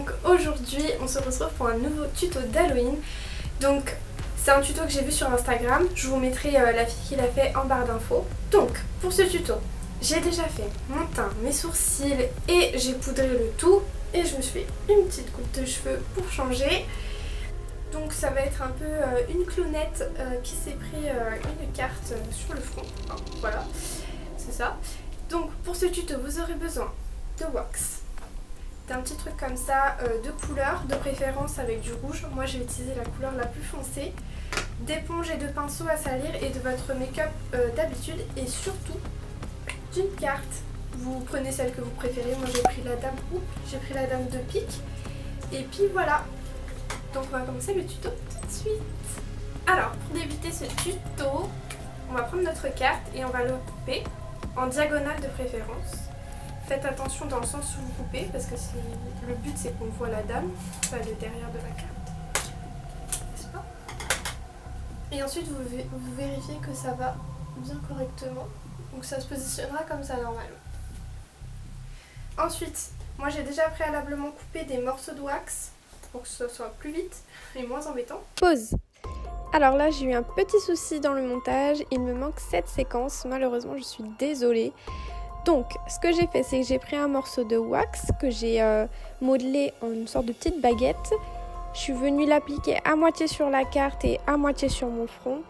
Donc aujourd'hui on se retrouve pour un nouveau tuto d'Halloween. Donc c'est un tuto que j'ai vu sur Instagram, je vous mettrai la fille qui l'a fait en barre d'infos. Donc pour ce tuto, j'ai déjà fait mon teint, mes sourcils et j'ai poudré le tout. Et je me suis fait une petite coupe de cheveux pour changer. Donc ça va être un peu une clownette qui s'est pris une carte sur le front. Enfin, voilà, c'est ça. Donc pour ce tuto vous aurez besoin de wax, d'un petit truc comme ça, de couleur, de préférence avec du rouge. Moi j'ai utilisé la couleur la plus foncée, d'éponge et de pinceau à salir et de votre make-up d'habitude, et surtout d'une carte. Vous prenez celle que vous préférez. Moi j'ai pris la dame de pique. Et puis voilà. Donc on va commencer le tuto tout de suite. Alors pour débuter ce tuto, on va prendre notre carte et on va le couper en diagonale de préférence. Faites attention dans le sens où vous coupez, parce que le but c'est qu'on voit la dame, pas le derrière de la carte, n'est-ce pas? Et ensuite vous vérifiez que ça va bien correctement, donc ça se positionnera comme ça normalement. Ensuite, moi j'ai déjà préalablement coupé des morceaux de wax pour que ce soit plus vite et moins embêtant. Pause. Alors là j'ai eu un petit souci dans le montage, il me manque cette séquence, malheureusement je suis désolée. Donc ce que j'ai fait, c'est que j'ai pris un morceau de wax que j'ai modelé en une sorte de petite baguette. Je suis venue l'appliquer à moitié sur la carte et à moitié sur mon front,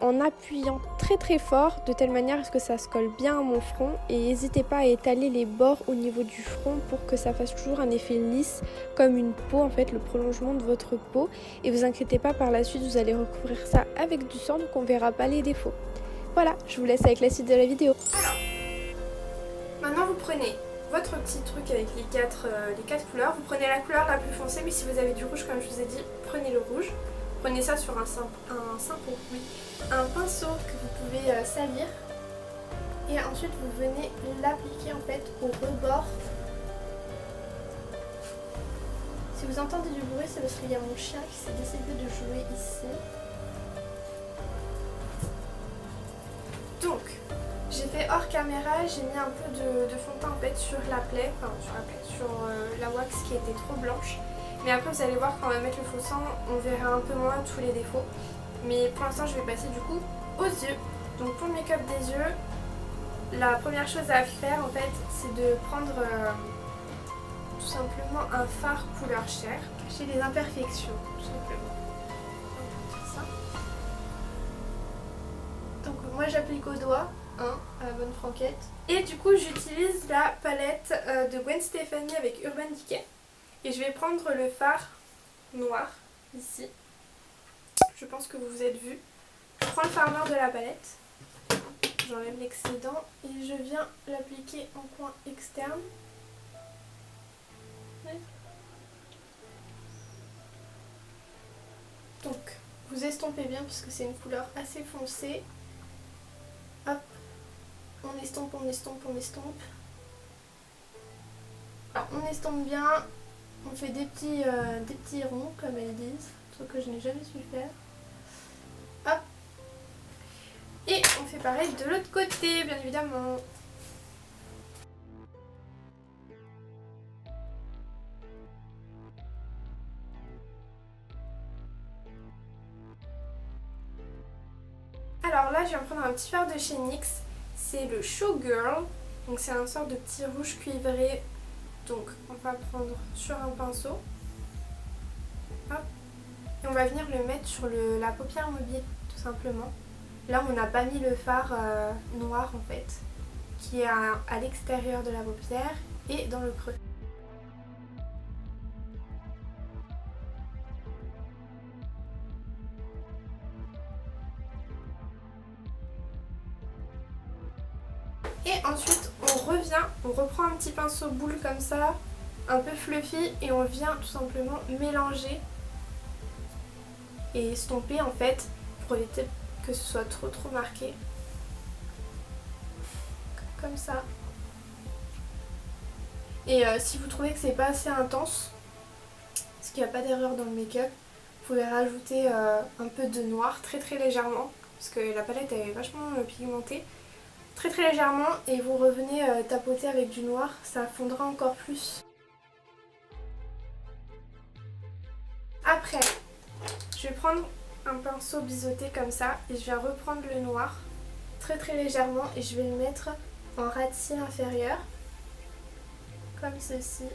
en appuyant très très fort, de telle manière à ce que ça se colle bien à mon front. Et n'hésitez pas à étaler les bords au niveau du front pour que ça fasse toujours un effet lisse, comme une peau en fait, le prolongement de votre peau. Et vous inquiétez pas, par la suite vous allez recouvrir ça avec du sang, donc on verra pas les défauts. Voilà, je vous laisse avec la suite de la vidéo. Alors, maintenant vous prenez votre petit truc avec les quatre couleurs. Vous prenez la couleur la plus foncée, mais si vous avez du rouge comme je vous ai dit, prenez le rouge. Prenez ça sur un pinceau que vous pouvez salir. Et ensuite vous venez l'appliquer en fait au rebord. Si vous entendez du bruit, c'est parce qu'il y a mon chien qui s'est décidé de jouer ici. Donc j'ai fait hors caméra, j'ai mis un peu de fond de teint en fait sur la plaie, sur la wax qui était trop blanche. Mais après vous allez voir, quand on va mettre le faux sang, on verra un peu moins tous les défauts. Mais pour l'instant je vais passer du coup aux yeux. Donc pour le make-up des yeux, la première chose à faire en fait, c'est de prendre tout simplement un fard couleur chair, cacher les imperfections tout simplement. Ça. Donc moi j'applique au doigt, à la bonne franquette. Et du coup j'utilise la palette de Gwen Stefani avec Urban Decay. Et je vais prendre le fard noir, ici. Je pense que vous vous êtes vu. Je prends le fard noir de la palette. J'enlève l'excédent et je viens l'appliquer en coin externe. Donc, vous estompez bien puisque c'est une couleur assez foncée. Hop. On estompe, on estompe, on estompe. Alors, on estompe bien. On fait des petits ronds comme elles disent, truc que je n'ai jamais su faire. Hop. Et on fait pareil de l'autre côté, bien évidemment. Alors là je viens prendre un petit fard de chez NYX, c'est le Showgirl. Donc c'est un sort de petit rouge cuivré. Donc on va prendre sur un pinceau. Hop. Et on va venir le mettre sur la paupière mobile tout simplement. Là on n'a pas mis le fard noir en fait, qui est à l'extérieur de la paupière et dans le creux. Et ensuite on reprend un petit pinceau boule comme ça, un peu fluffy, et on vient tout simplement mélanger et estomper en fait pour éviter que ce soit trop marqué. Comme ça. Et si vous trouvez que c'est pas assez intense, parce qu'il n'y a pas d'erreur dans le make-up, vous pouvez rajouter un peu de noir très légèrement, parce que la palette est vachement pigmentée. Très légèrement, et vous revenez tapoter avec du noir, ça fondra encore plus. Après, je vais prendre un pinceau biseauté comme ça et je viens reprendre le noir très très légèrement et je vais le mettre en ras de cils inférieur comme ceci.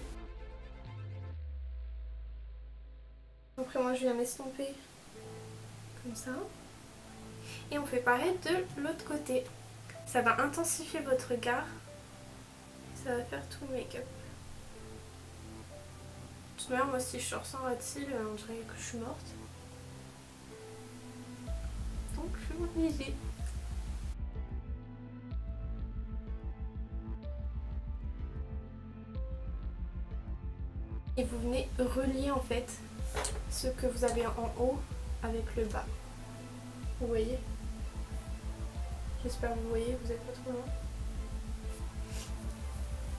Après moi je viens m'estomper comme ça et on fait pareil de l'autre côté. Ça va intensifier votre regard, ça va faire tout le make-up. De toute manière moi si je sors sans ras de cils on dirait que je suis morte. Donc je suis obligée. Et vous venez relier en fait ce que vous avez en haut avec le bas. Vous voyez? J'espère que vous voyez, vous n'êtes pas trop loin.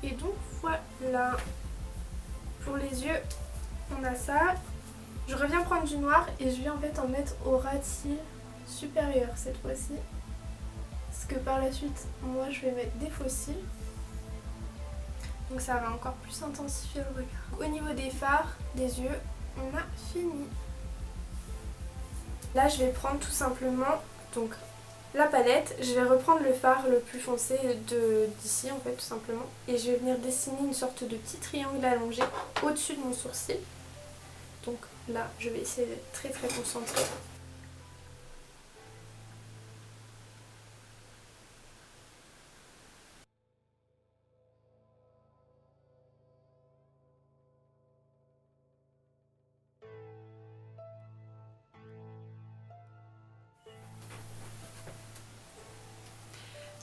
Et donc voilà. Pour les yeux, on a ça. Je reviens prendre du noir et je vais en fait en mettre au ras de cils supérieur cette fois-ci. Parce que par la suite, moi je vais mettre des faux cils. Donc ça va encore plus intensifier le regard. Au niveau des fards, des yeux, on a fini. Là je vais prendre tout simplement donc la palette. Je vais reprendre le fard le plus foncé d'ici en fait tout simplement. Et je vais venir dessiner une sorte de petit triangle allongé au-dessus de mon sourcil. Donc là je vais essayer d'être très très concentrée.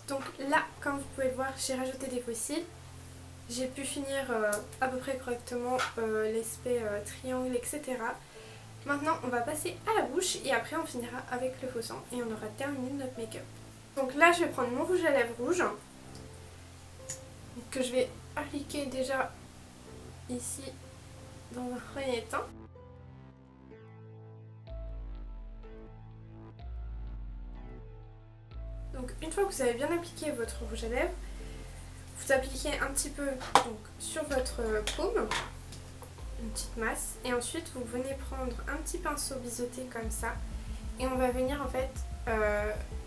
Donc là, comme vous pouvez le voir, j'ai rajouté des faux cils. J'ai pu finir à peu près correctement l'aspect triangle, etc. Maintenant, on va passer à la bouche et après on finira avec le faux sang et on aura terminé notre make-up. Donc là, je vais prendre mon rouge à lèvres rouge que je vais appliquer déjà ici dans un premier temps. Donc une fois que vous avez bien appliqué votre rouge à lèvres, vous appliquez un petit peu donc, sur votre paume, une petite masse, et ensuite vous venez prendre un petit pinceau biseauté comme ça et on va venir en fait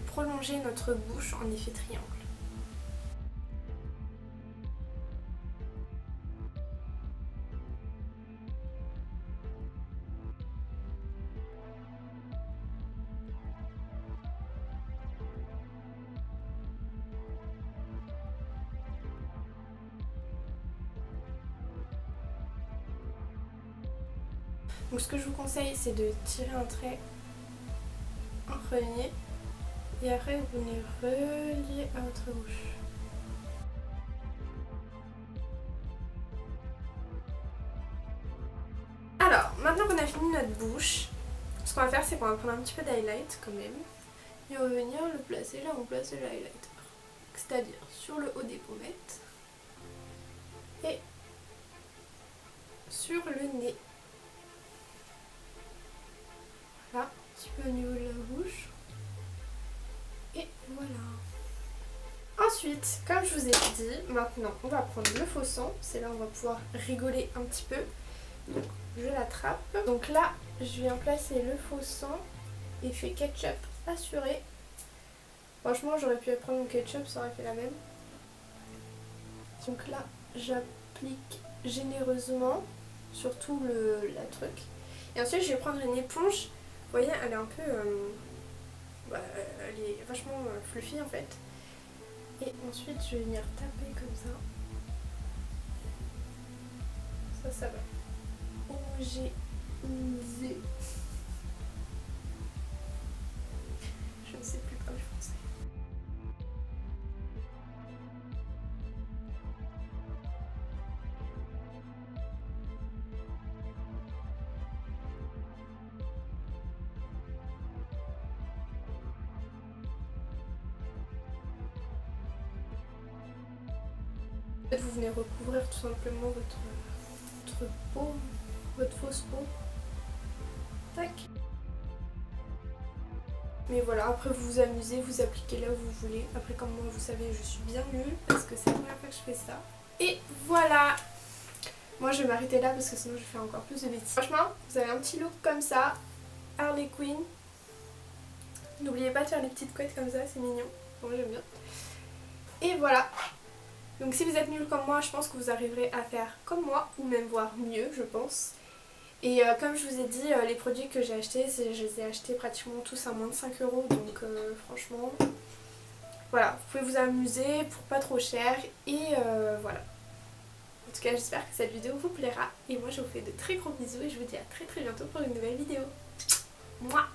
prolonger notre bouche en effet triangle. Donc ce que je vous conseille c'est de tirer un trait en premier et après vous venez relier à votre bouche. Alors maintenant qu'on a fini notre bouche, ce qu'on va faire c'est qu'on va prendre un petit peu d'highlight quand même et on va venir le placer là où on place le highlighter, c'est-à-dire sur le haut des pommettes et sur le nez. Là, un petit peu au niveau de la bouche. Et voilà. Ensuite, comme je vous ai dit, maintenant on va prendre le faux sang. C'est là où on va pouvoir rigoler un petit peu. Donc je l'attrape. Donc là, je viens placer le faux sang. Effet ketchup assuré. Franchement, j'aurais pu prendre mon ketchup, ça aurait fait la même. Donc là, j'applique généreusement sur tout la truc. Et ensuite, je vais prendre une éponge. Vous voyez, elle est un peu... elle est vachement fluffy en fait. Et ensuite, je vais venir taper comme ça. Ça va homogénéiser. Je ne sais plus parler français. Vous venez recouvrir tout simplement votre peau, votre fausse peau. Tac. Mais voilà, après vous vous amusez, vous appliquez là où vous voulez. Après comme moi vous savez je suis bien nulle parce que c'est la première fois que je fais ça. Et voilà. Moi je vais m'arrêter là parce que sinon je vais faire encore plus de bêtises. Franchement, vous avez un petit look comme ça, Harley Quinn. N'oubliez pas de faire les petites couettes comme ça, c'est mignon. Moi j'aime bien. Et voilà. Donc si vous êtes nul comme moi, je pense que vous arriverez à faire comme moi, ou même voire mieux, je pense. Et comme je vous ai dit, les produits que j'ai achetés, je les ai achetés pratiquement tous à moins de 5 €. Donc franchement, voilà, vous pouvez vous amuser pour pas trop cher. Et voilà. En tout cas, j'espère que cette vidéo vous plaira. Et moi, je vous fais de très gros bisous et je vous dis à très très bientôt pour une nouvelle vidéo. Mouah.